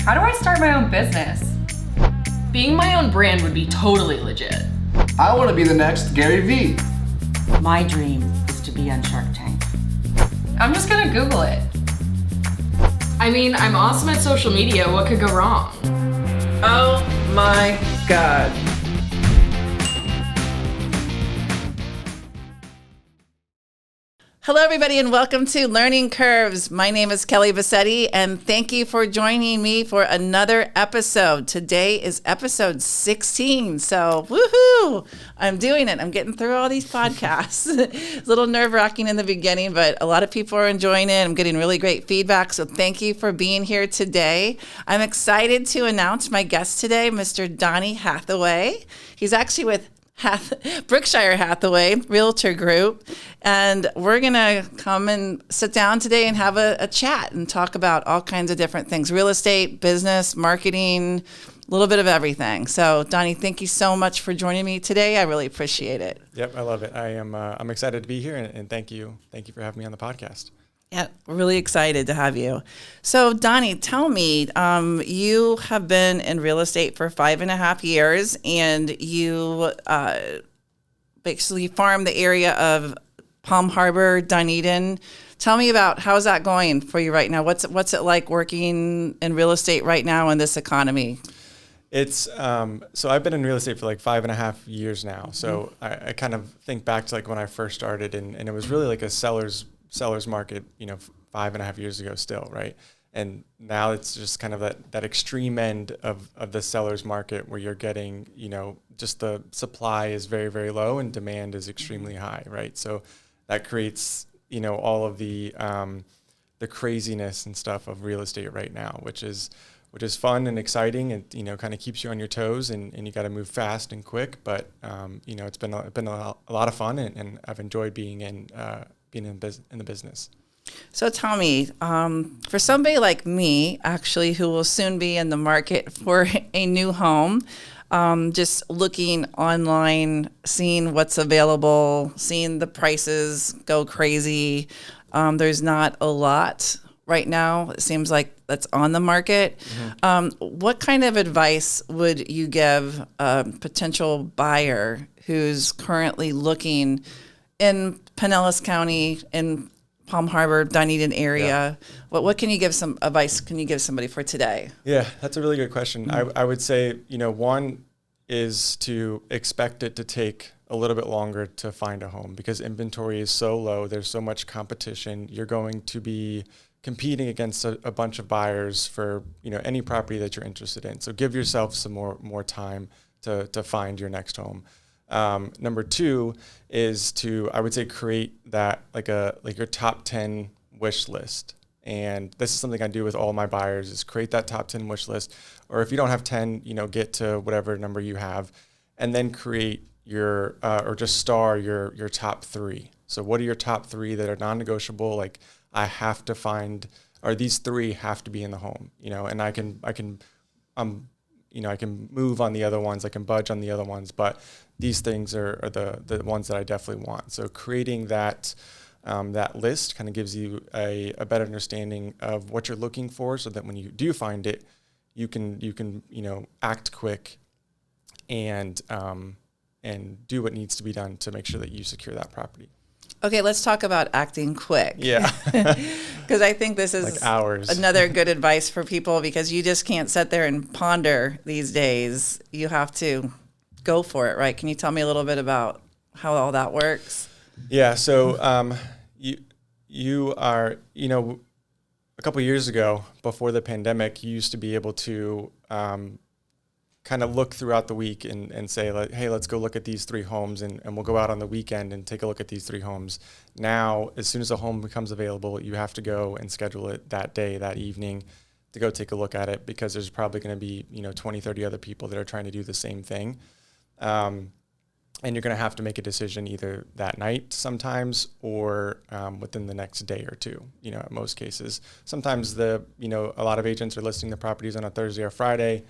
How do I start my own business? Being my own brand would be totally legit. I want to be the next Gary Vee. My dream is to be on Shark Tank. I'm just gonna Google it. I mean, I'm awesome at social media. What could go wrong? Oh my God. Hello, everybody, and welcome to Learning Curves. My name is Kelly Bassetti, and thank you for joining me for another episode. Today is episode 16, so woohoo! I'm doing it. I'm getting through all these podcasts. It's a little nerve-wracking in the beginning, but a lot of people are enjoying it. I'm getting really great feedback, so thank you for being here today. I'm excited to announce my guest today, Mr. Donnie Hathaway. He's actually with Berkshire Hathaway, Realtor Group, and we're going to come and sit down today and have a chat and talk about all kinds of different things, real estate, business, marketing, a little bit of everything. So, Donnie, thank you so much for joining me today. I really appreciate it. Yep, I love it. I'm excited to be here, and thank you for having me on the podcast. Yeah, really excited to have you. So, Donnie, tell me, you have been in real estate for 5.5 years, and you basically farm the area of Palm Harbor, Dunedin. Tell me about how's that going for you right now? What's it like working in real estate right now in this economy? It's so I've been in real estate for like 5.5 years now. So I kind of think back to like when I first started, and it was really like a seller's market, 5.5 years ago still, right? And now it's just kind of that extreme end of the seller's market where you're getting, just the supply is very, very low and demand is extremely high, right? So that creates, all of the craziness and stuff of real estate right now, which is fun and exciting, and kind of keeps you on your toes, and you got to move fast and quick. But it's been a lot of fun, and I've enjoyed being in the business. So tell me, for somebody like me, actually, who will soon be in the market for a new home, just looking online, seeing what's available, seeing the prices go crazy. There's not a lot right now, it seems like, that's on the market. Mm-hmm. What kind of advice would you give a potential buyer who's currently looking in Pinellas County, in Palm Harbor, Dunedin area? Yeah. What can you give some advice? Can you give somebody for today? Yeah, that's a really good question. Mm-hmm. I would say, one is to expect it to take a little bit longer to find a home because inventory is so low. There's so much competition. You're going to be competing against a bunch of buyers for, any property that you're interested in. So give yourself some more time to find your next home. Number two is to, I would say, create that like your top 10 wish list. And this is something I do with all my buyers is create that top 10 wish list. Or if you don't have 10, get to whatever number you have, and then create your, or just star your top 3. So what are your top 3 that are non-negotiable? Like I have to find, or these 3 have to be in the home, and I can move on the other ones, I can budge on the other ones, but these things are the ones that I definitely want. So creating that list kind of gives you a better understanding of what you're looking for, so that when you do find it, you can act quick and do what needs to be done to make sure that you secure that property. Okay, let's talk about acting quick. Yeah. Because I think this is like hours. Another good advice for people, because you just can't sit there and ponder these days. You have to go for it, right? Can you tell me a little bit about how all that works? Yeah, so you are, a couple of years ago, before the pandemic, you used to be able to kind of look throughout the week and say, like, hey, let's go look at these 3 homes, and we'll go out on the weekend and take a look at these 3 homes. Now, as soon as a home becomes available, you have to go and schedule it that day, that evening, to go take a look at it, because there's probably going to be 20, 30 other people that are trying to do the same thing. And you're going to have to make a decision either that night sometimes, or within the next day or two, at most cases. Sometimes a lot of agents are listing the properties on a Thursday or Friday,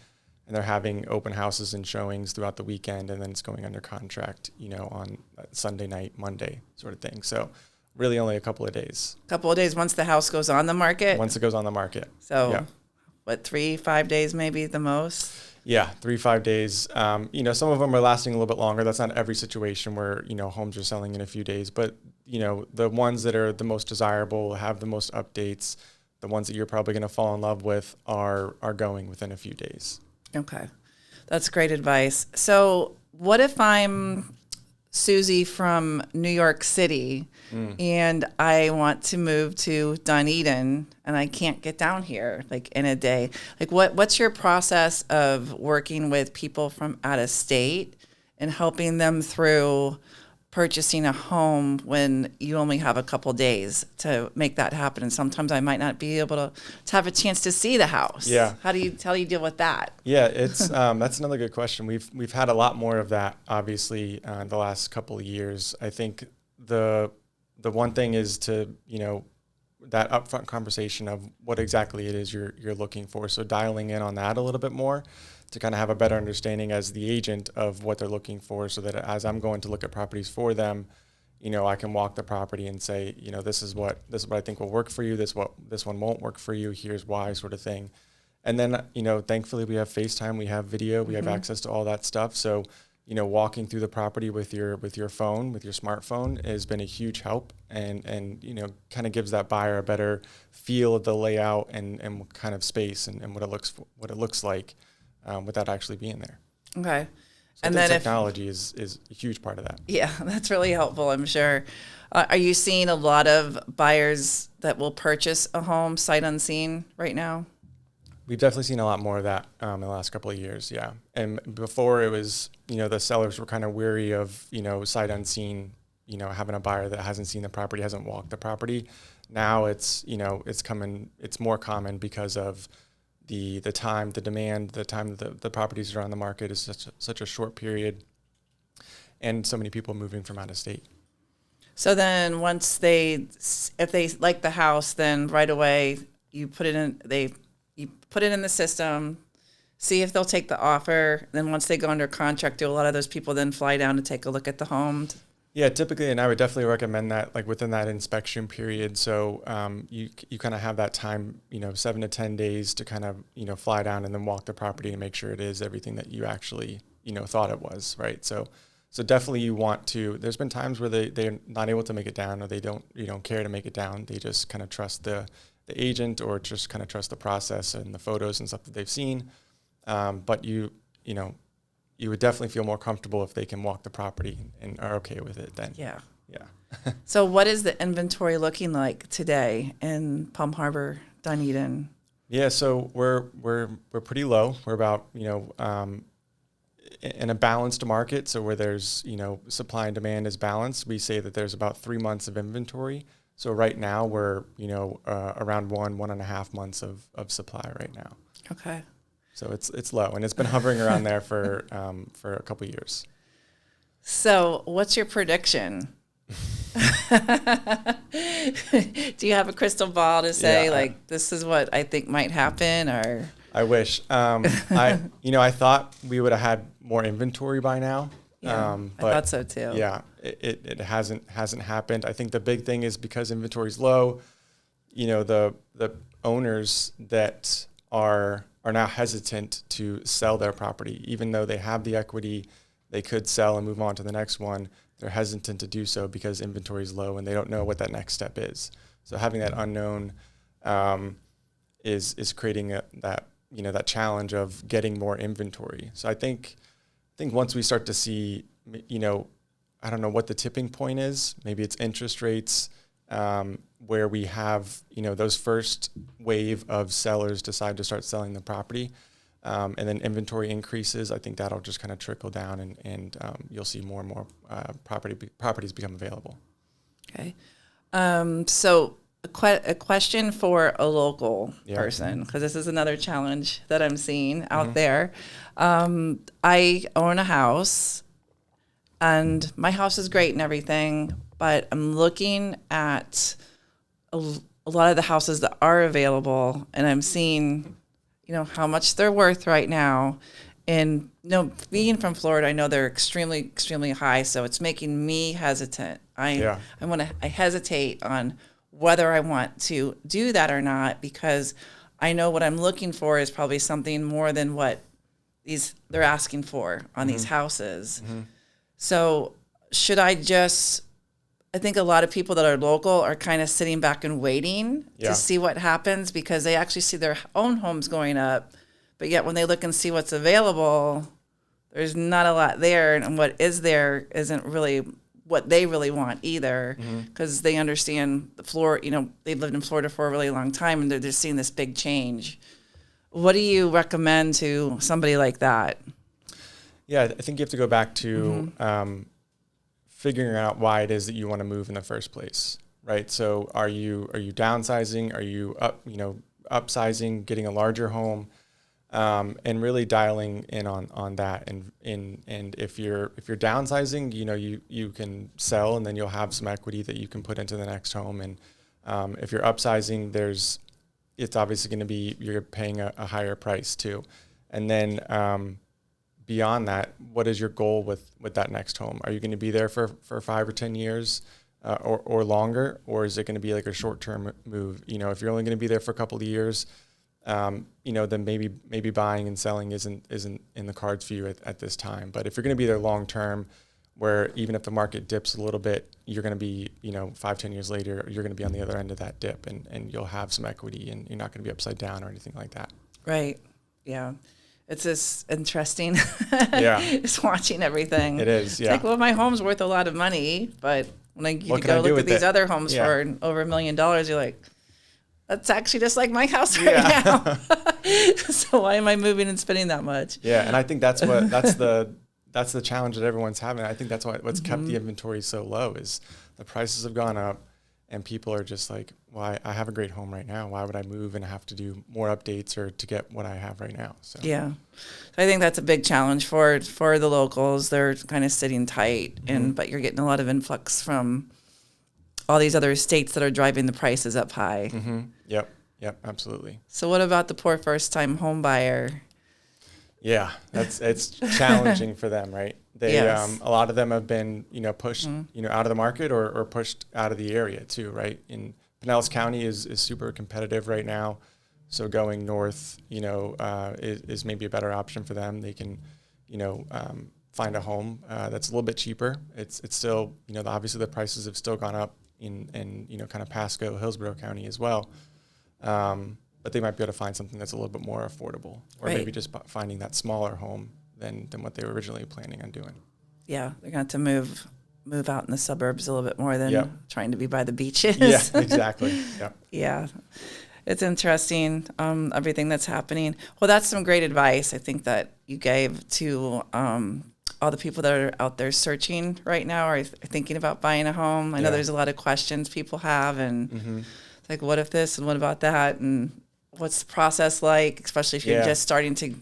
and they're having open houses and showings throughout the weekend, and then it's going under contract, on Sunday night, Monday sort of thing. So really only a couple of days. Once the house goes on the market? Once it goes on the market. So yeah. 3-5 days maybe the most? Yeah, 3-5 days. Some of them are lasting a little bit longer. That's not every situation where, homes are selling in a few days, but, the ones that are the most desirable, have the most updates, the ones that you're probably going to fall in love with are going within a few days. Okay. That's great advice. So what if I'm Susie from New York City and I want to move to Dunedin and I can't get down here like in a day? Like what's your process of working with people from out of state and helping them through purchasing a home when you only have a couple days to make that happen? And sometimes I might not be able to have a chance to see the house. Yeah. How do you deal with that? Yeah, it's that's another good question. We've had a lot more of that, obviously, the last couple of years. I think the one thing is to that upfront conversation of what exactly it is you're looking for. So dialing in on that a little bit more to kind of have a better understanding as the agent of what they're looking for, so that as I'm going to look at properties for them, I can walk the property and say, this is what I think will work for you. This one won't work for you. Here's why, sort of thing. And then, thankfully we have FaceTime, we have video, we have access to all that stuff. So, walking through the property with your phone, with your smartphone has been a huge help, and kind of gives that buyer a better feel of the layout and kind of space and what it looks like without actually being there. Okay. So And the then technology is a huge part of that. Yeah, that's really helpful, I'm sure. Are you seeing a lot of buyers that will purchase a home sight unseen right now? We've definitely seen a lot more of that in the last couple of years, yeah. And before it was, the sellers were kind of weary of, sight unseen, having a buyer that hasn't seen the property, hasn't walked the property. Now it's more common because of the time, the demand, the time that the properties are on the market is such a short period, and so many people moving from out of state. So then if they like the house, then right away you put it in the system, see if they'll take the offer. Then once they go under contract, do a lot of those people then fly down to take a look at the home? Yeah, typically, and I would definitely recommend that like within that inspection period. So you kind of have that time, 7 to 10 days to kind of, fly down and then walk the property and make sure it is everything that you actually, thought it was, right? So definitely you want to, there's been times where they're not able to make it down, or they don't care to make it down. They just kind of trust the agent, or just kind of trust the process and the photos and stuff that they've seen. But you would definitely feel more comfortable if they can walk the property and are okay with it then. Yeah. Yeah. So what is the inventory looking like today in Palm Harbor, Dunedin? Yeah, so we're pretty low. We're about, in a balanced market, so where there's, supply and demand is balanced, we say that there's about 3 months of inventory. So right now we're, around 1.5 months of supply right now. Okay. So it's low, and it's been hovering around there for a couple of years. So what's your prediction? Do you have a crystal ball to say this is what I think might happen, or? I wish. I thought we would have had more inventory by now. Yeah, but I thought so too. Yeah, it hasn't happened. I think the big thing is because inventory is low, the owners that are now hesitant to sell their property, even though they have the equity, they could sell and move on to the next one. They're hesitant to do so because inventory is low and they don't know what that next step is. So having that unknown is creating that challenge of getting more inventory. So I think once we start to see, I don't know what the tipping point is. Maybe it's interest rates, where we have, those first wave of sellers decide to start selling the property, and then inventory increases. I think that'll just kind of trickle down, and you'll see more and more properties become available. Okay. So a question for a local person, because this is another challenge that I'm seeing out there. I own a house, and my house is great and everything, but I'm looking at a lot of the houses that are available, and I'm seeing, how much they're worth right now. And being from Florida, I know they're extremely, extremely high, so it's making me hesitant. I hesitate on whether I want to do that or not, because I know what I'm looking for is probably something more than what they're asking for on these houses. So should I just, I think a lot of people that are local are kind of sitting back and waiting Yeah. to see what happens because they actually see their own homes going up. But yet when they look and see what's available, there's not a lot there. And what is there isn't really what they really want either, because they understand the floor, they've lived in Florida for a really long time and they're just seeing this big change. What do you recommend to somebody like that? Yeah, I think you have to go back to figuring out why it is that you want to move in the first place, right? So are you downsizing? Are you upsizing, getting a larger home? And really dialing in on that. And if you're downsizing, you can sell and then you'll have some equity that you can put into the next home. And if you're upsizing, it's obviously going to be, you're paying a higher price too. And then beyond that, what is your goal with that next home? Are you going to be there for 5 or 10 years or longer? Or is it going to be like a short-term move? If you're only going to be there for a couple of years, then maybe buying and selling isn't in the cards for you at this time. But if you're going to be there long term, where even if the market dips a little bit, you're going to be 5-10 years later, you're going to be on the other end of that dip, and you'll have some equity, and you're not going to be upside down or anything like that. Right. Yeah. It's just interesting. Yeah. Just watching everything. It is. It's Yeah. like, well, my home's worth a lot of money, but when you What can I go do look with at these it? other homes Yeah. for over $1 million, you're like, that's actually just like my house right Yeah. now. So why am I moving and spending that much? Yeah, and I think that's the challenge that everyone's having. I think that's what's kept the inventory so low is the prices have gone up, and people are just like, well, I have a great home right now. Why would I move and have to do more updates or to get what I have right now? So Yeah. So I think that's a big challenge for the locals. They're kind of sitting tight, but you're getting a lot of influx from all these other states that are driving the prices up high. Yep, absolutely. So what about the poor first-time home buyer? Yeah, it's challenging for them, right? They Yes. a lot of them have been pushed out of the market or pushed out of the area too, right? In Pinellas County is super competitive right now, so going north is maybe a better option for them. They can find a home that's a little bit cheaper. It's still obviously the prices have still gone up in kind of Pasco, Hillsborough County as well. But they might be able to find something that's a little bit more affordable, or Right. maybe just finding that smaller home than what they were originally planning on doing. Yeah, they're going to move out in the suburbs a little bit more than Yep. trying to be by the beaches. Yeah, exactly. Yep. Yeah. It's interesting, everything that's happening. Well, that's some great advice I think that you gave to all the people that are out there searching right now or thinking about buying a home. I know Yeah. there's a lot of questions people have, and it's like, what if this and what about that? And what's the process like, especially if you're Yeah. just starting to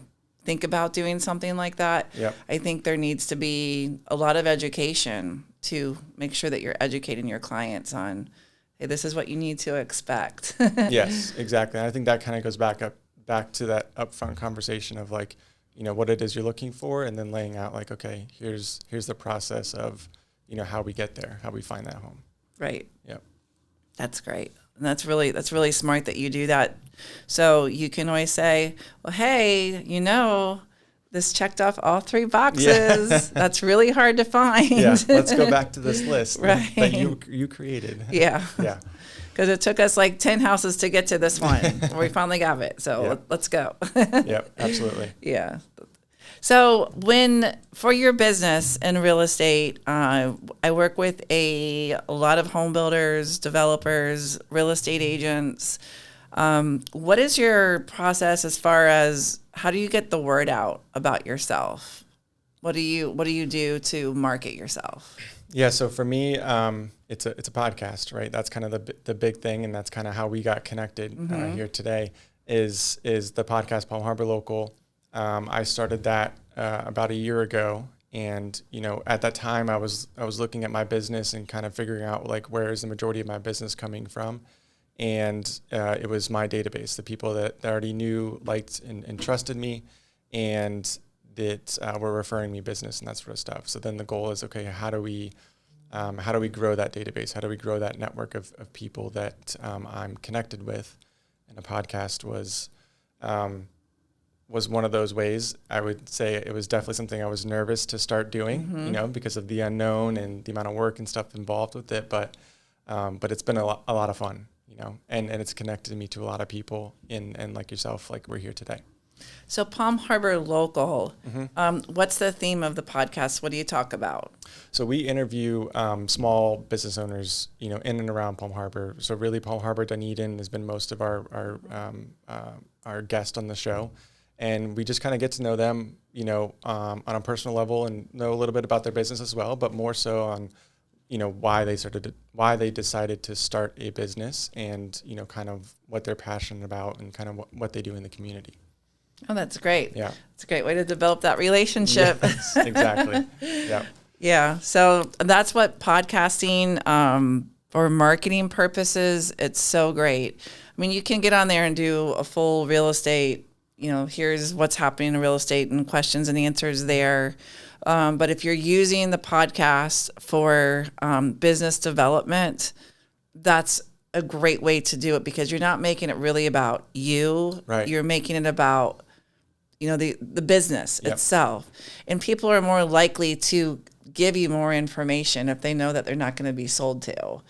think about doing something like that? Yep. I think there needs to be a lot of education to make sure that you're educating your clients on, hey, this is what you need to expect. Yes, exactly. And I think that kind of goes back to that upfront conversation of like, what it is you're looking for, and then laying out like, okay, here's the process of, how we get there, how we find that home. Right. Yep. That's great. And that's really smart that you do that. So you can always say, well, hey, this checked off all 3 boxes. Yeah. That's really hard to find. Yeah. Let's go back to this list Right. that you created. Yeah. Yeah. Because it took us like 10 houses to get to this one. We finally got it. So Yeah. let's go. Yep. Absolutely. Yeah. So for your business in real estate, I work with a lot of home builders, developers, real estate agents. What is your process as far as how do you get the word out about yourself? What do you do to market yourself? Yeah. So for me, it's a podcast, right? That's kind of the big thing, and that's kind of how we got connected here today. Is the podcast Palm Harbor Local? I started that about a year ago, and at that time I was looking at my business and kind of figuring out like where is the majority of my business coming from, and it was my database, the people that already knew, liked, and trusted me, and that were referring me business and that sort of stuff. So then the goal is, okay, how do we grow that database? How do we grow that network of people that I'm connected with? and a podcast was one of those ways. I would say it was definitely something I was nervous to start doing, you know, because of the unknown and the amount of work and stuff involved with it. But it's been a lot of fun, you know, and it's connected me to a lot of people and like yourself, like we're here today. So Palm Harbor Local, what's the theme of the podcast? What do you talk about? So we interview small business owners, you know, in and around Palm Harbor. So really, Palm Harbor, Dunedin has been most of our guest on the show, and we just kind of get to know them, you know, on a personal level, and know a little bit about their business as well, but more so on, you know, why they decided to start a business, and you know, kind of what they're passionate about, and kind of what they do in the community. Oh, that's great. Yeah. It's a great way to develop that relationship. Yes, exactly. Yeah. Yeah. So that's what podcasting, for marketing purposes, it's so great. I mean, you can get on there and do a full real estate, you know, here's what's happening in real estate and questions and answers there. But if you're using the podcast for business development, that's a great way to do it, because you're not making it really about you. Right. You're making it about, you know, the business itself. And people are more likely to give you more information if they know that they're not going to be sold to.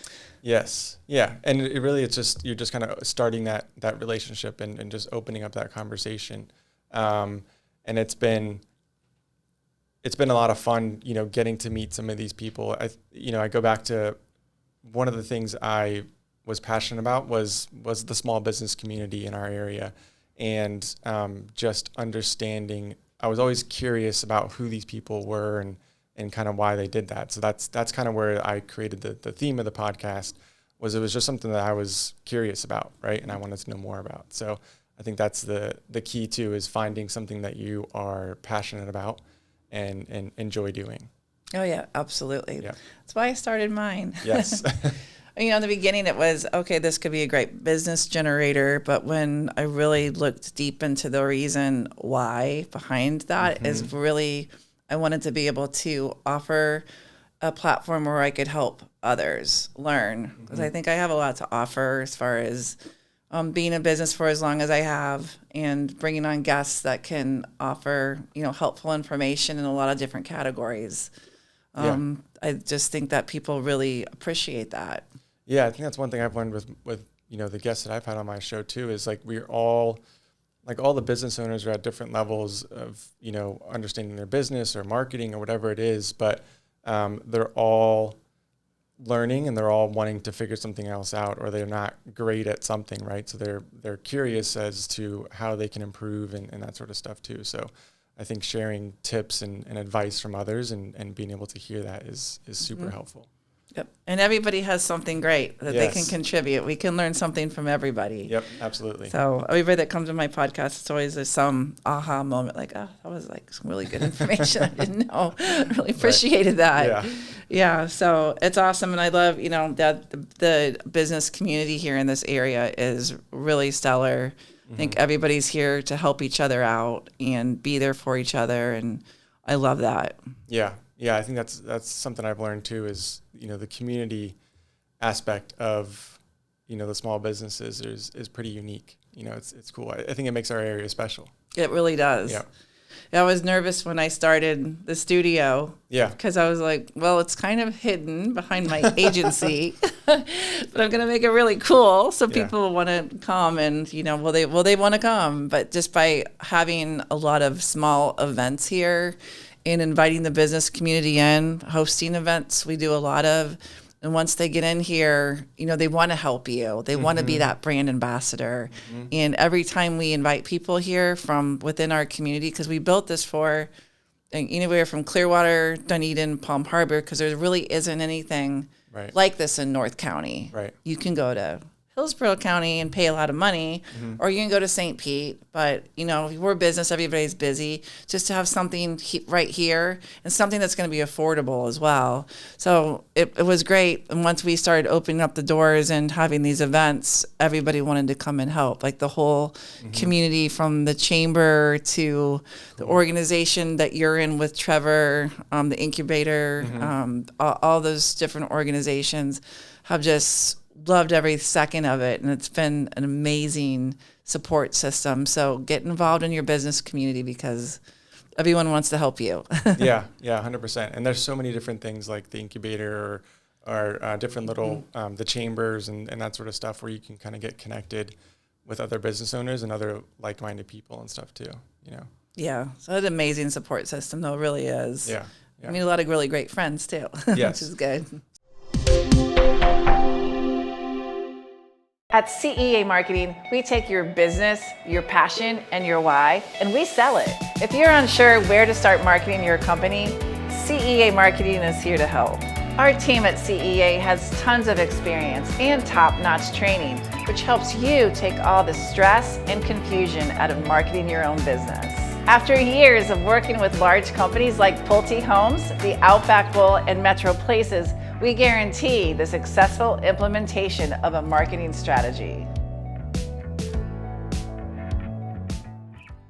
Yes. Yeah. And it really, you're just kind of starting that relationship and just opening up that conversation. And it's been a lot of fun, you know, getting to meet some of these people. I go back to one of the things I was passionate about was the small business community in our area, and just understanding. I was always curious about who these people were and kind of why they did that. So that's kind of where I created the theme of the podcast. It was just something that I was curious about, right? And I wanted to know more about. So I think that's the key too, is finding something that you are passionate about and enjoy doing. Oh yeah, absolutely. Yeah. That's why I started mine. Yes. You know, in the beginning it was, okay, this could be a great business generator, but when I really looked deep into the reason why behind that is really, I wanted to be able to offer a platform where I could help others learn, because I think I have a lot to offer as far as being in business for as long as I have, and bringing on guests that can offer, you know, helpful information in a lot of different categories. I just think that people really appreciate that. Yeah, I think that's one thing I've learned with you know, the guests that I've had on my show too, is like we're all, like all the business owners are at different levels of, you know, understanding their business or marketing or whatever it is, but they're all learning and they're all wanting to figure something else out, or they're not great at something, right? So they're curious as to how they can improve and that sort of stuff too. So I think sharing tips and advice from others and being able to hear that is super helpful. Yep. And everybody has something great that they can Yes. contribute. We can learn something from everybody. Yep, absolutely. So everybody that comes to my podcast, it's always some aha moment, like, oh, that was like some really good information I didn't know. I really appreciated that. Yeah. Yeah. So it's awesome. And I love, you know, that the business community here in this area is really stellar. I think everybody's here to help each other out and be there for each other. And I love that. Yeah. Yeah, I think that's something I've learned too, is, you know, the community aspect of, you know, the small businesses is pretty unique. You know, it's cool. I think it makes our area special. It really does. Yeah. I was nervous when I started the studio. Yeah. Because I was like, well, it's kind of hidden behind my agency, but I'm going to make it really cool so people want to come, and, you know, will they want to come? But just by having a lot of small events here and inviting the business community in, hosting events, we do a lot of. And once they get in here, you know, they want to help you. They want to be that brand ambassador. And every time we invite people here from within our community, because we built this for anywhere from Clearwater, Dunedin, Palm Harbor, because there really isn't anything like this in North County. Right. You can go to Hillsborough County and pay a lot of money, or you can go to St. Pete. But, you know, we're business, everybody's busy. Just to have something right here, and something that's going to be affordable as well. So it was great. And once we started opening up the doors and having these events, everybody wanted to come and help. Like the whole community, from the chamber to the organization that you're in with Trevor, the incubator, all those different organizations have just loved every second of it, and it's been an amazing support system. So get involved in your business community because everyone wants to help you. Yeah, 100%. And there's so many different things like the incubator or different little, the chambers and that sort of stuff where you can kind of get connected with other business owners and other like-minded people and stuff too, Yeah, so it's an amazing support system, though, it really is. Yeah. I mean, a lot of really great friends, too, Yes. which is good. At CEA Marketing, we take your business, your passion, and your why, and we sell it. If you're unsure where to start marketing your company, CEA Marketing is here to help. Our team at CEA has tons of experience and top-notch training, which helps you take all the stress and confusion out of marketing your own business. After years of working with large companies like Pulte Homes, the Outback Bowl, and Metro Places, we guarantee the successful implementation of a marketing strategy.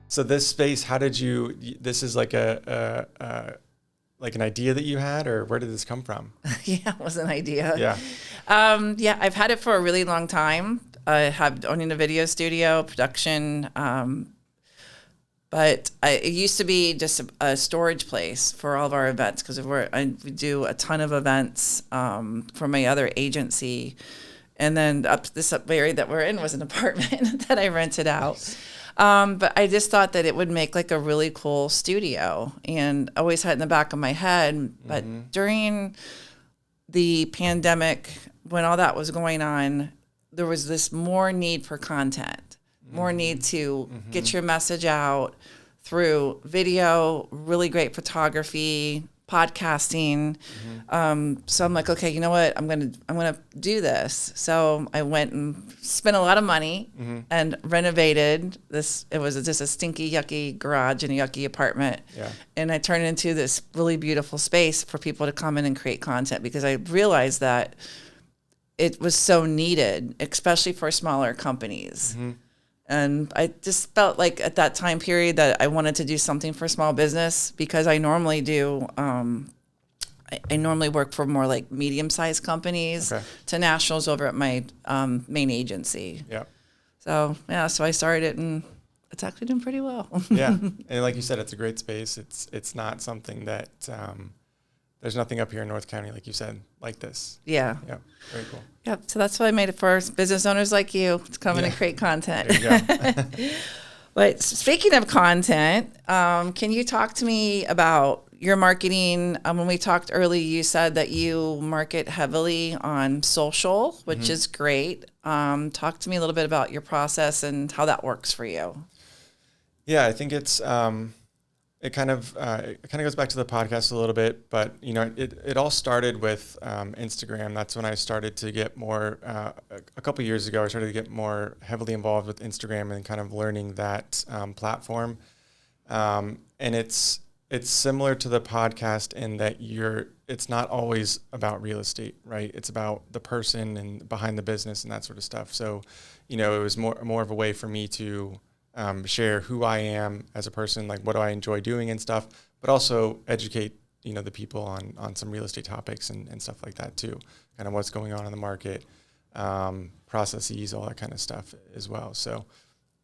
So this space, how did you, this is like like an idea that you had, or where did this come from? Yeah, it was an idea. Yeah. Yeah, I've had it for a really long time. I have owning a video studio, production, but it used to be just a storage place for all of our events because we do a ton of events for my other agency. And then this area that we're in was an apartment that I rented out. Nice. But I just thought that it would make like a really cool studio, and I always had it in the back of my head. But during the pandemic, when all that was going on, there was this more need for content, more need to get your message out through video, really great photography, podcasting. So I'm like, okay, you know what? I'm gonna do this. So I went and spent a lot of money and renovated this. It was just a stinky, yucky garage and a yucky apartment. Yeah. And I turned it into this really beautiful space for people to come in and create content because I realized that it was so needed, especially for smaller companies. And I just felt like at that time period that I wanted to do something for small business because I normally do, I normally work for more like medium-sized companies to nationals over at my main agency. Yeah. So, yeah, so I started it and it's actually doing pretty well. Yeah. And like you said, it's a great space. It's not something that, there's nothing up here in North County, like you said, like this. Yeah. Yeah. Very cool. Yep. So that's why I made it for business owners like you to come in and create content. There you go. But speaking of content, can you talk to me about your marketing? When we talked earlier, you said that you market heavily on social, which is great. Talk to me a little bit about your process and how that works for you. Yeah, I think it's it kind of goes back to the podcast a little bit, but it all started with Instagram. That's when I started to get more. A couple of years ago, I started to get more heavily involved with Instagram and kind of learning that platform. And it's similar to the podcast in that it's not always about real estate, right? It's about the person and behind the business and that sort of stuff. So, it was more of a way for me to share who I am as a person, like what do I enjoy doing and stuff, but also educate, the people on some real estate topics and stuff like that too, kind of what's going on in the market, processes, all that kind of stuff as well. So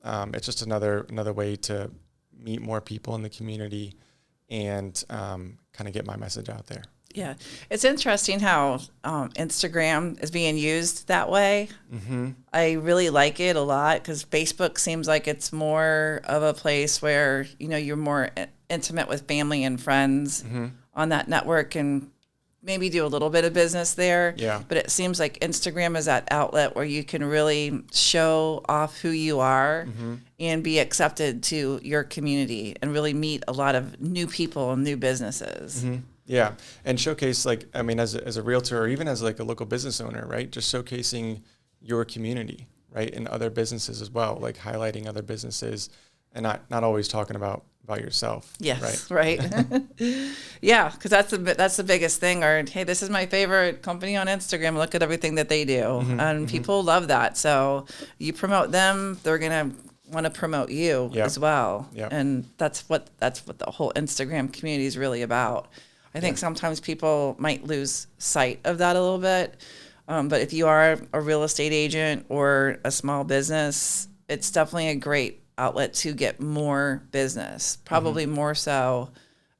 it's just another way to meet more people in the community and kind of get my message out there. Yeah. It's interesting how Instagram is being used that way. I really like it a lot because Facebook seems like it's more of a place where, you're more intimate with family and friends on that network and maybe do a little bit of business there. Yeah. But it seems like Instagram is that outlet where you can really show off who you are and be accepted to your community and really meet a lot of new people and new businesses. Yeah, and showcase as a realtor or even as like a local business owner, right? Just showcasing your community, right, and other businesses as well, like highlighting other businesses and not always talking about yourself. Yes, right. Yeah, because that's the biggest thing. Or hey, this is my favorite company on Instagram. Look at everything that they do, and people love that. So you promote them, they're gonna want to promote you as well. And that's what the whole Instagram community is really about. I think sometimes people might lose sight of that a little bit. But if you are a real estate agent or a small business, it's definitely a great outlet to get more business, probably more so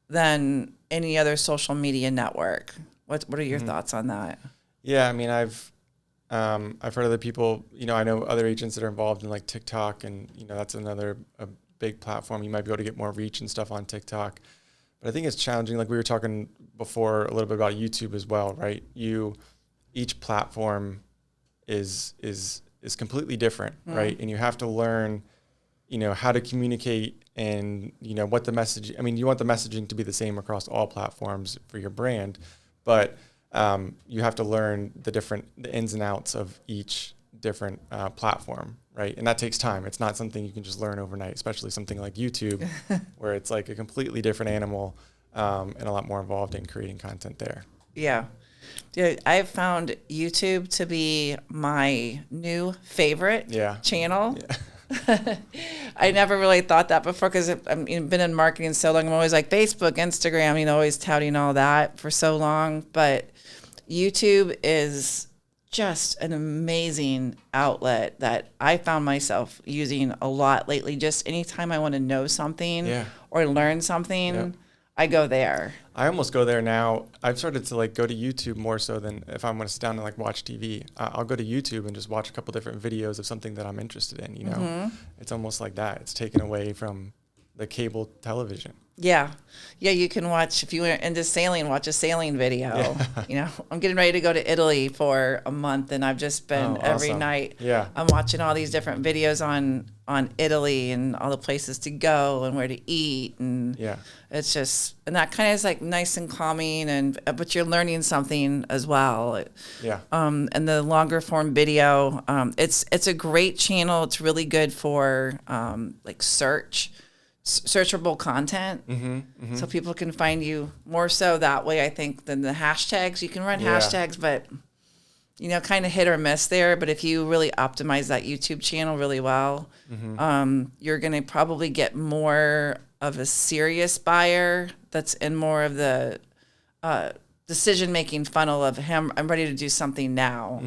than any other social media network. What are your thoughts on that? Yeah, I mean, I've heard other people, I know other agents that are involved in like TikTok, and that's a big platform. You might be able to get more reach and stuff on TikTok. But I think it's challenging. Like we were talking before a little bit about YouTube as well, right? Each platform is completely different, right? And you have to learn, how to communicate and, what the message, I mean, you want the messaging to be the same across all platforms for your brand, but you have to learn the ins and outs of each different platform, right? And that takes time. It's not something you can just learn overnight, especially something like YouTube, where it's like a completely different animal and a lot more involved in creating content there. Yeah. Yeah, I've found YouTube to be my new favorite channel. Yeah. I never really thought that before because I've been in marketing so long. I'm always like Facebook, Instagram, always touting all that for so long. But YouTube is just an amazing outlet that I found myself using a lot lately. Just anytime I want to know something or learn something, I go there. I almost go there now. I've started to like go to YouTube more so than if I'm going to sit down and like watch TV. I'll go to YouTube and just watch a couple different videos of something that I'm interested in. It's almost like that. It's taken away from the cable television. Yeah. You can watch, if you were into sailing, watch a sailing video. I'm getting ready to go to Italy for a month, and I've just been every night. Yeah. I'm watching all these different videos on Italy and all the places to go and where to eat, and it's just, and that kind of is like nice and calming, but you're learning something as well. And the longer form video, it's a great channel. It's really good for like searchable content, so people can find you more so that way, I think, than the hashtags. You can run hashtags, but kind of hit or miss there. But if you really optimize that YouTube channel really well, you're going to probably get more of a serious buyer that's in more of the decision-making funnel of him. I'm ready to do something now.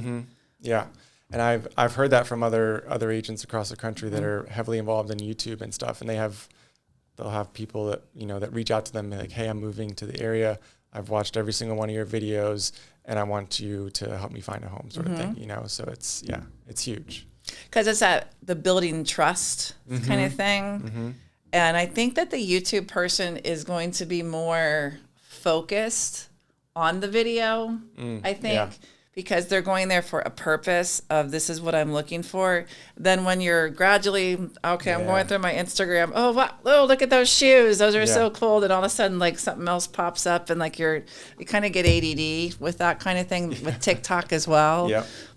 Yeah. And I've heard that from other agents across the country that are heavily involved in YouTube and stuff, and they'll have people that that reach out to them and like, hey, I'm moving to the area. I've watched every single one of your videos, and I want you to help me find a home, sort of thing. So it's huge. Because it's the building trust kind of thing, and I think that the YouTube person is going to be more focused on the video. I think. Because they're going there for a purpose of this is what I'm looking for. Then when you're gradually, I'm going through my Instagram. Oh, wow. Oh, look at those shoes. Those are so cool. Then all of a sudden, like something else pops up, and like you kind of get ADD with that kind of thing with TikTok as well.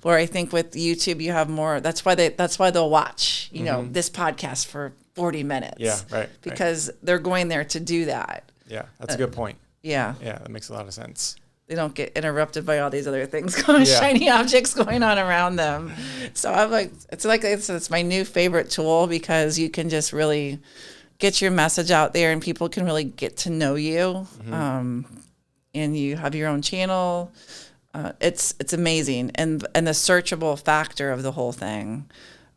Where I think with YouTube you have more. That's why they'll watch this podcast for 40 minutes. Because they're going there to do that. Yeah, that's a good point. Yeah, that makes a lot of sense. They don't get interrupted by all these other things shiny objects going on around them. So I'm like, it's my new favorite tool because you can just really get your message out there and people can really get to know you. And you have your own channel. It's amazing. And the searchable factor of the whole thing.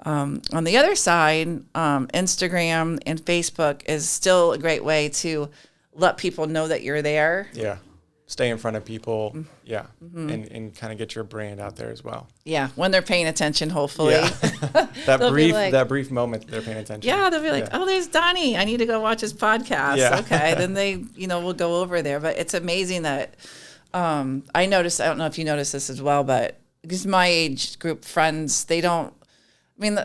On the other side, Instagram and Facebook is still a great way to let people know that you're there. Yeah. Stay in front of people, and kind of get your brand out there as well. Yeah, when they're paying attention, hopefully. Yeah. that brief moment they're paying attention. Yeah, they'll be like, oh, there's Donnie. I need to go watch his podcast. Yeah. Okay, then they, will go over there. But it's amazing that I noticed, I don't know if you noticed this as well, but because my age group friends, they don't,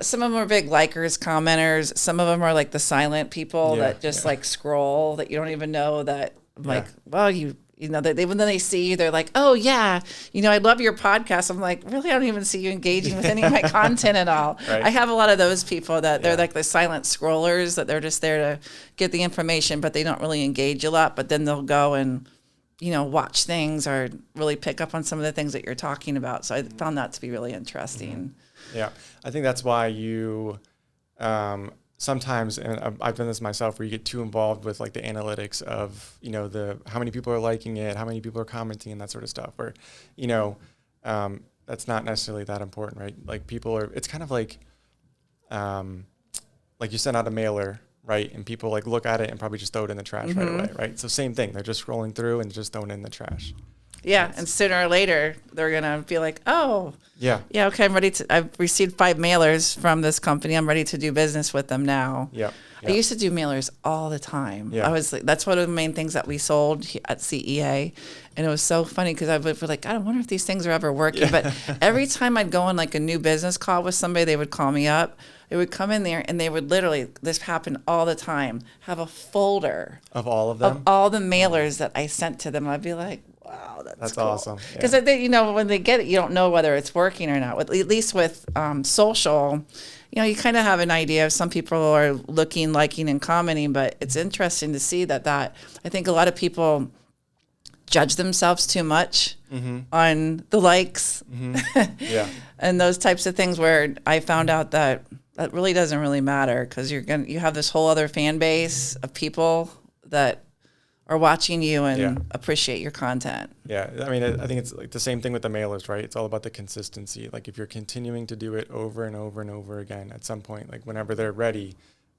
some of them are big likers, commenters. Some of them are like the silent people that just like scroll that you don't even know that, like, well, when they see you, they're like, oh, yeah, I love your podcast. I'm like, really? I don't even see you engaging with any of my content at all. Right. I have a lot of those people that they're like the silent scrollers, that they're just there to get the information, but they don't really engage a lot. But then they'll go and, watch things or really pick up on some of the things that you're talking about. So I found that to be really interesting. Yeah. I think that's why you sometimes, and I've done this myself, where you get too involved with like the analytics of, how many people are liking it, how many people are commenting and that sort of stuff, where, that's not necessarily that important, right? Like people are, it's kind of like you send out a mailer, right? And people like look at it and probably just throw it in the trash right away, right? So same thing. They're just scrolling through and just throwing it in the trash. Yeah, and sooner or later they're gonna be like, "Oh, Yeah. yeah, okay, I'm ready to. I've received 5 mailers from this company. I'm ready to do business with them now." Yeah. I used to do mailers all the time. Yeah. I was like, that's one of the main things that we sold at CEA, and it was so funny because I would be like, I wonder if these things are ever working. But every time I'd go on like a new business call with somebody, they would call me up. They would come in there and they would literally, this happened all the time, have a folder Of all of them? of all the mailers that I sent to them. I'd be like, wow, that's cool. awesome. Because Yeah. when they get it, you don't know whether it's working or not. At least with social, you kind of have an idea. Some people are looking, liking, and commenting, but it's interesting to see that I think a lot of people judge themselves too much on the likes Yeah. and those types of things, where I found out that really doesn't really matter, because you have this whole other fan base of people that are watching you and appreciate your content. Yeah, I mean, I think it's like the same thing with the mailers, right? It's all about the consistency. Like if you're continuing to do it over and over and over again, at some point, like whenever they're ready,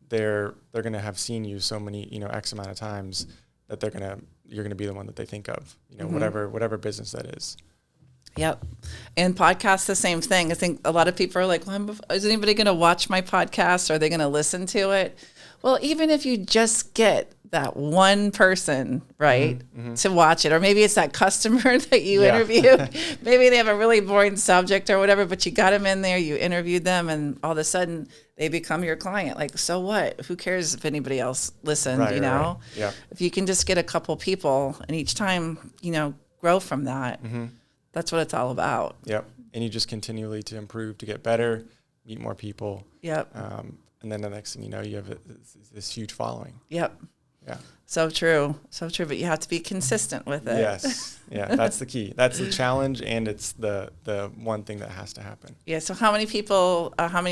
they're going to have seen you so many, X amount of times that you're going to be the one that they think of, whatever business that is. Yep. And podcasts, the same thing. I think a lot of people are like, well, is anybody going to watch my podcast? Are they going to listen to it? Well, even if you just get that one person, right, to watch it, or maybe it's that customer that you interviewed. Maybe they have a really boring subject or whatever, but you got them in there, you interviewed them, and all of a sudden they become your client. Like, so what? Who cares if anybody else listened, Right. Yeah. If you can just get a couple people and each time, grow from that, that's what it's all about. Yep. And you just continually to improve, to get better, meet more people. Yep. And then the next thing you know, you have this huge following. Yep. Yeah. So true. So true. But you have to be consistent with it. Yes. Yeah. That's the key. That's the challenge. And it's the one thing that has to happen. Yeah. So how many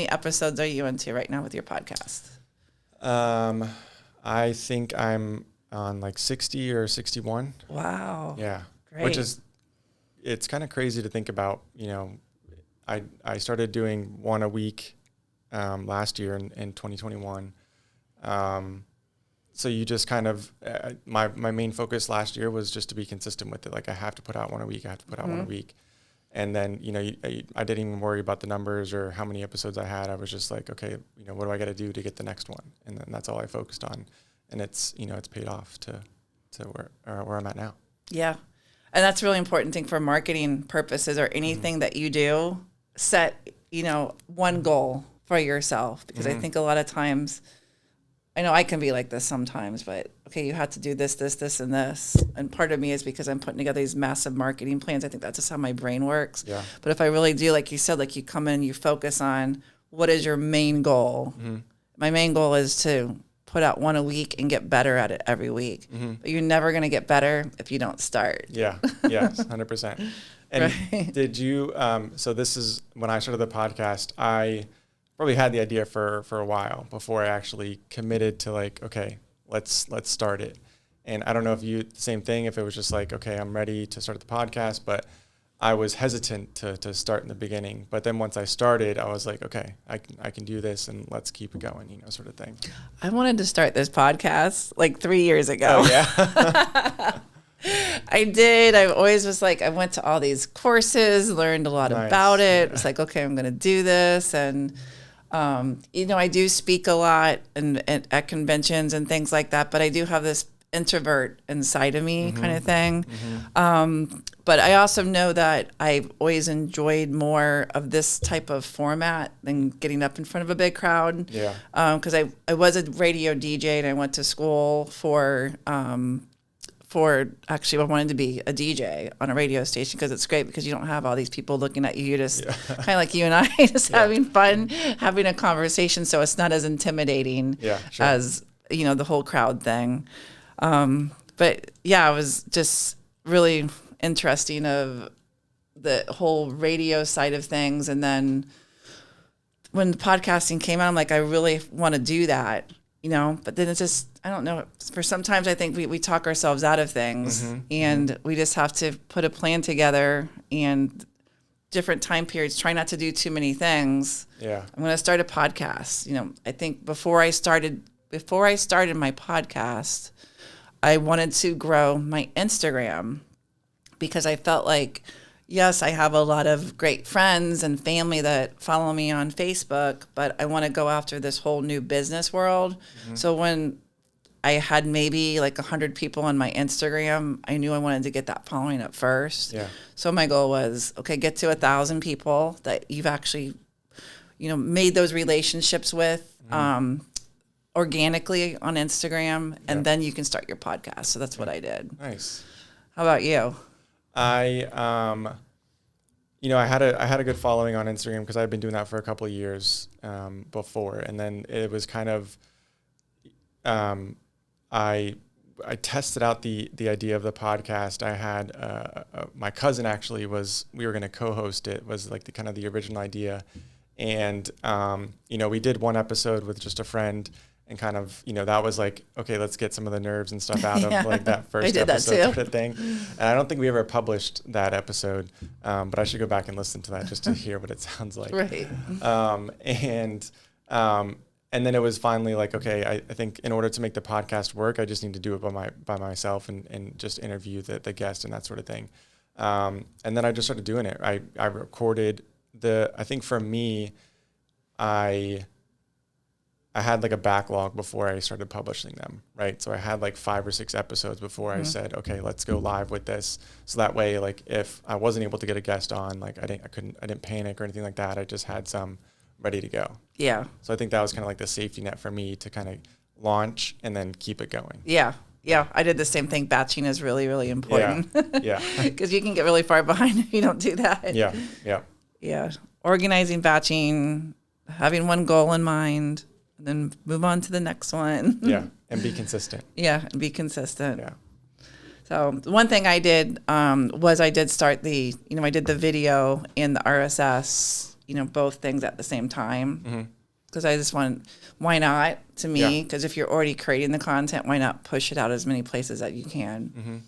episodes are you into right now with your podcast? I think I'm on like 60 or 61. Wow. Yeah. Great. Which is, it's kind of crazy to think about. I started doing one a week last year in 2021. So you just kind of, my main focus last year was just to be consistent with it. Like I have to put out one a week. One a week. And then, I didn't even worry about the numbers or how many episodes I had. I was just like, okay, what do I got to do to get the next one? And then that's all I focused on. And it's paid off to where I'm at now. Yeah. And that's a really important thing for marketing purposes or anything that you do. Set, one goal for yourself, because I think a lot of times, I know I can be like this sometimes, but okay, you have to do this, this, this, and this. And part of me is because I'm putting together these massive marketing plans. I think that's just how my brain works. Yeah. But if I really do, like you said, like you come in, you focus on what is your main goal. My main goal is to put out one a week and get better at it every week. But you're never going to get better if you don't start. Yeah. Yes. 100%. And Right. did you, so this is when I started the podcast, I probably had the idea for a while before I actually committed to like, okay, let's start it. And I don't know if the same thing, if it was just like, okay, I'm ready to start the podcast, but I was hesitant to start in the beginning. But then once I started, I was like, okay, I can do this and let's keep it going, sort of thing. I wanted to start this podcast like 3 years ago. Oh, yeah. I did. I always was like, I went to all these courses, learned a lot Nice. about it. Yeah. It was like, okay, I'm going to do this. And, I do speak a lot and at conventions and things like that, but I do have this introvert inside of me kind of thing. But I also know that I've always enjoyed more of this type of format than getting up in front of a big crowd. Yeah. Because I was a radio DJ and I went to school for actually I wanted to be a DJ on a radio station, because it's great because you don't have all these people looking at you. You're just kind of like you and I, just having fun, having a conversation. So it's not as intimidating as, the whole crowd thing. But yeah, it was just really interesting of the whole radio side of things. And then when the podcasting came out, I'm like, I really want to do that, but then it's just, I don't know. For sometimes I think we talk ourselves out of things, and we just have to put a plan together and different time periods, try not to do too many things. Yeah. I'm going to start a podcast. I think before I started my podcast, I wanted to grow my Instagram because I felt like, yes, I have a lot of great friends and family that follow me on Facebook, but I want to go after this whole new business world. So when I had maybe like 100 people on my Instagram, I knew I wanted to get that following up first. Yeah. So my goal was, okay, get to 1,000 people that you've actually, made those relationships with organically on Instagram, and then you can start your podcast. So that's what I did. Nice. How about you? I had a good following on Instagram because I'd been doing that for a couple of years before, and then it was kind of I tested out the idea of the podcast. I had my cousin actually we were going to co-host it, was like the original idea, and we did one episode with just a friend. And kind of, that was like, okay, let's get some of the nerves and stuff out of like that first episode sort of thing. And I don't think we ever published that episode, but I should go back and listen to that just to hear what it sounds like. Right. And then it was finally like, okay, I think in order to make the podcast work, I just need to do it by myself and just interview the guest and that sort of thing. And then I just started doing it. I recorded I think for me, I had like a backlog before I started publishing them, right? So I had like 5 or 6 episodes before I said, okay, let's go live with this. So that way, like if I wasn't able to get a guest on, like I didn't panic or anything like that. I just had some ready to go. Yeah. So I think that was kind of like the safety net for me to kind of launch and then keep it going. Yeah. Yeah. I did the same thing. Batching is really, really important. Yeah. Because you can get really far behind if you don't do that. Yeah. Yeah. Yeah. Organizing, batching, having one goal in mind, and then move on to the next one. Yeah. And be consistent. Yeah. And be consistent. Yeah. So one thing I did was I did start I did the video and the RSS, both things at the same time. Because I just why not, to me? Because if you're already creating the content, why not push it out as many places that you can?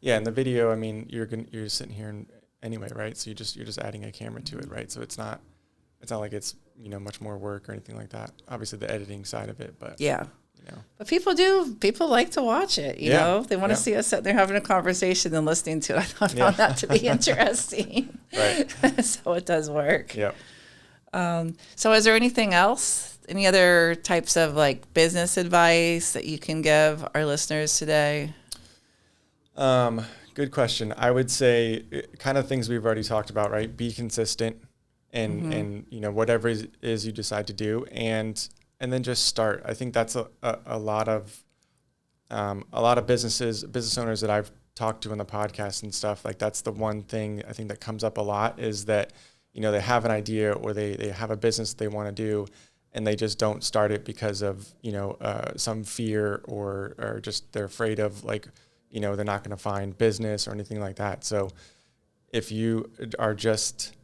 Yeah. And the video, I mean, you're sitting here anyway, right? So you're just adding a camera to it, right? So it's not like it's, much more work or anything like that. Obviously the editing side of it, but yeah. But people like to watch it, you know? They want to see us sitting there having a conversation and listening to it. I found that to be interesting. Right. So it does work. Yep. So is there anything else? Any other types of like business advice that you can give our listeners today? Good question. I would say kind of things we've already talked about, right? Be consistent and whatever it is you decide to do and then just start. I think that's a lot of business owners that I've talked to in the podcast and stuff, like that's the one thing I think that comes up a lot is that, they have an idea or they have a business they want to do and they just don't start it because of, some fear or just they're afraid of like, they're not going to find business or anything like that. So if you are just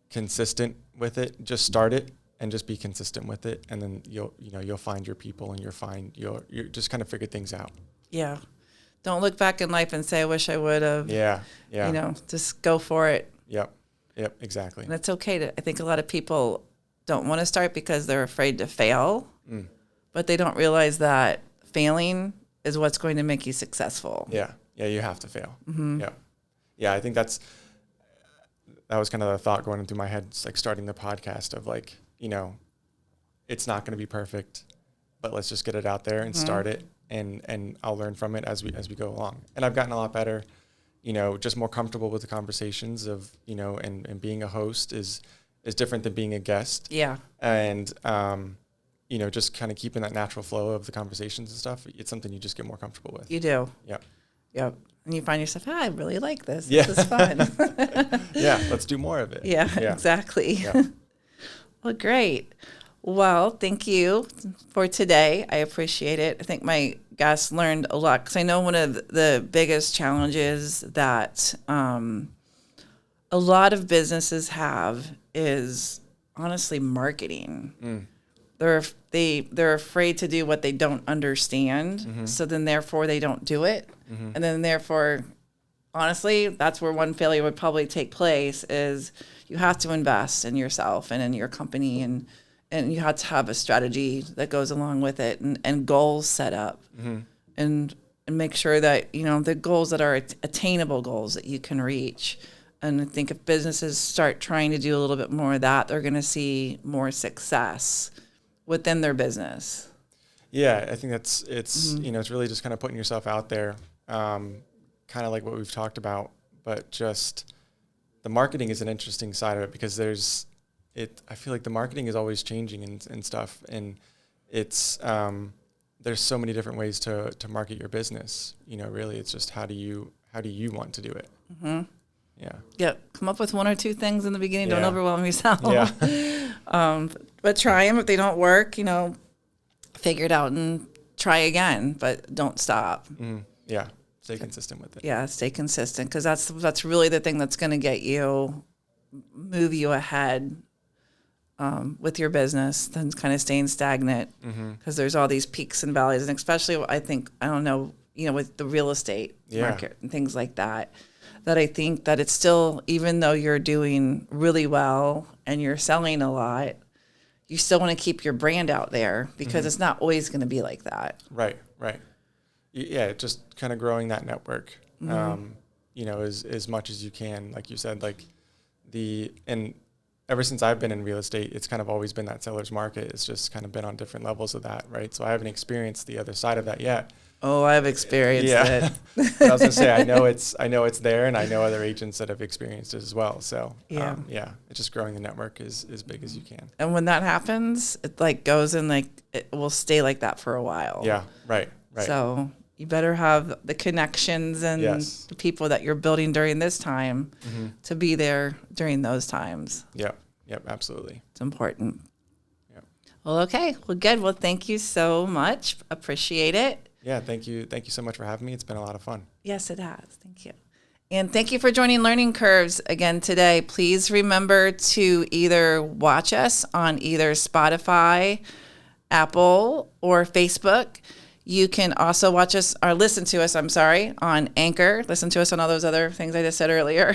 consistent with it, just start it and just be consistent with it. And then you'll find your people and you'll just kind of figure things out. Yeah. Don't look back in life and say, I wish I would have. Yeah. Yeah. Just go for it. Yep. Exactly. And it's okay I think a lot of people don't want to start because they're afraid to fail, but they don't realize that failing is what's going to make you successful. Yeah. Yeah. You have to fail. Yeah. Yeah. I think that was kind of the thought going through my head, like starting the podcast of like, it's not going to be perfect, but let's just get it out there and start it. And I'll learn from it as we go along. And I've gotten a lot better, just more comfortable with the conversations of, and being a host is different than being a guest. Yeah. And, just kind of keeping that natural flow of the conversations and stuff. It's something you just get more comfortable with. You do. Yep. Yep. And you find yourself, I really like this. Yeah. This is fun. Yeah. Let's do more of it. Yeah. Exactly. Yeah. Well, great. Well, thank you for today. I appreciate it. I think my guests learned a lot because I know one of the biggest challenges that a lot of businesses have is honestly marketing. They're afraid to do what they don't understand. So then therefore they don't do it. And then therefore honestly, that's where one failure would probably take place is you have to invest in yourself and in your company, and you have to have a strategy that goes along with it, and goals set up, and make sure that, the goals that are attainable goals that you can reach. And I think if businesses start trying to do a little bit more of that, they're going to see more success within their business. Yeah, I think it's it's really just kind of putting yourself out there, kind of like what we've talked about, but just the marketing is an interesting side of it, because I feel like the marketing is always changing and stuff, and it's there's so many different ways to market your business. Really, it's just how do you want to do it? Mm-hmm. Yeah. Come up with one or two things in the beginning. Yeah. Don't overwhelm yourself. Yeah. But try them. If they don't work, figure it out and try again. But don't stop. Yeah. Stay consistent with it. Yeah, stay consistent, because that's really the thing that's going to move you ahead with your business than kind of staying stagnant, because there's all these peaks and valleys, and especially I don't know, with the real estate market and things like that I think that it's still, even though you're doing really well and you're selling a lot, you still want to keep your brand out there, because it's not always going to be like that. Right. Yeah, just kind of growing that network, as much as you can. Like you said, and ever since I've been in real estate, it's kind of always been that seller's market. It's just kind of been on different levels of that, right? So I haven't experienced the other side of that yet. Oh, I've experienced it. But I was gonna say, I know it's there, and I know other agents that have experienced it as well. So it's just growing the network as big as you can. And when that happens, it goes in, it will stay like that for a while. Yeah, right. So you better have the connections and the people that you're building during this time to be there during those times. Yep, absolutely. It's important. Yep. Well, okay. Well, good. Well, thank you so much. Appreciate it. Yeah, thank you. Thank you so much for having me. It's been a lot of fun. Yes, it has. Thank you. And thank you for joining Learning Curves again today. Please remember to either watch us on either Spotify, Apple, or Facebook. You can also listen to us, on Anchor. Listen to us on all those other things I just said earlier.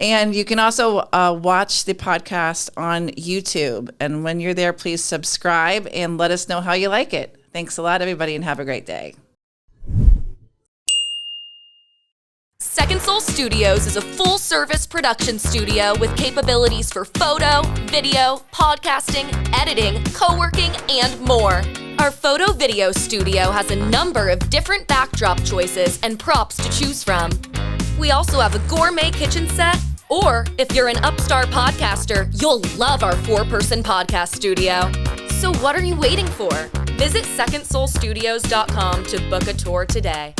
And you can also watch the podcast on YouTube. And when you're there, please subscribe and let us know how you like it. Thanks a lot, everybody, and have a great day. Second Soul Studios is a full-service production studio with capabilities for photo, video, podcasting, editing, co-working, and more. Our photo video studio has a number of different backdrop choices and props to choose from. We also have a gourmet kitchen set, or if you're an upstart podcaster, you'll love our 4-person podcast studio. So what are you waiting for? Visit secondsoulstudios.com to book a tour today.